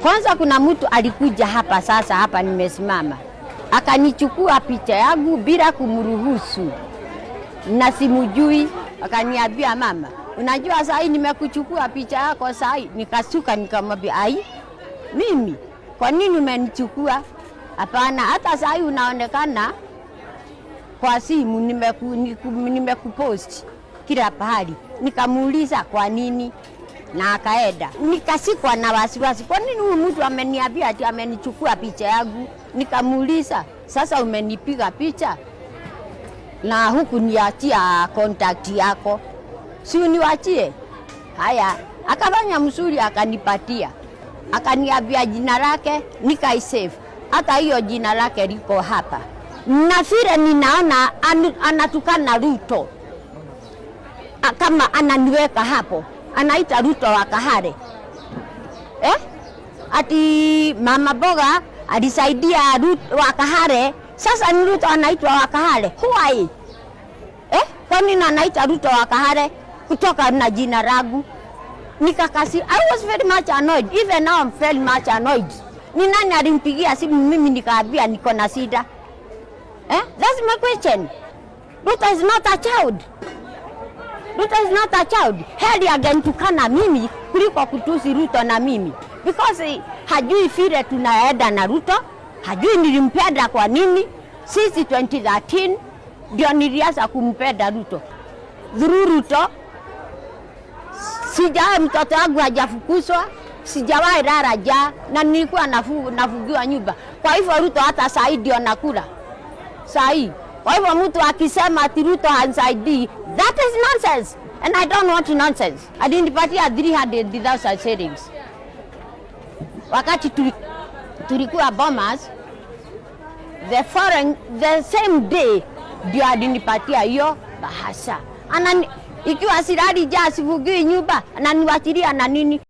Kwanza kuna mtu alikuja hapa sasa hapa nimesimama. Akanichukua picha yangu bila kumruhusu. Na simujui, akaniambia mama, unajua sasa nimekuchukua picha yako sasa. Nikasuka nikamwambia ai, mimi kwa nini umenichukua? Hapana, hata sasa unaonekana kwa simu nimekupost kila pahali. Nikamuuliza kwa nini? Na akaenda. Nikasikwa na wasiwasi. Kwa nini huyu mtu ameniambia ati amenichukua picha yangu? Nikamuuliza, sasa umenipiga picha na huku niachia contact yako, si uniachie? Haya, akafanya mzuri akanipatia. Akaniambia jina lake, nikaisave. Hata hiyo jina lake liko hapa. Na vile ninaona anatukana Ruto. Kama ananiweka hapo. Anaita Ruto wa Kahare. Ati mama Boga alisaidia Ruto wa Kahare. Sasa ni Ruto anaitwa wa Kahare. Why? Kwa nini anaita Ruto wa Kahare kutoka na jina langu? Nikakasi. I was very much annoyed. Even now I'm very much annoyed. Ni nani alimpigia simu mimi nikaambia niko na shida? That's my question. Ruto is not a child. Ruto is not a child. Heli agentukana mimi kuliko kutusi Ruto na mimi. Because hajui vile tunaenda na Ruto. Hajui nilimpenda kwa nini. Sisi 2013 ndio nilianza kumpenda Ruto. Through Ruto sijawahi mtoto wangu hajafukuzwa. Sijawahi lala njaa na nilikuwa nafugiwa nyumba. Kwa hivyo Ruto hata saa hii ndio nakula. Saa hii. Kwa hivyo mtu akisema ati Ruto hansaidii, that is nonsense. And I don't want nonsense. Alinipatia 300,000 shillings. Wakati tulikuwa Bomas, the same day ndio alinipatia hiyo bahasha. Ikiwa silali njaa sifugiwi nyumba, ananiwachilia na nini?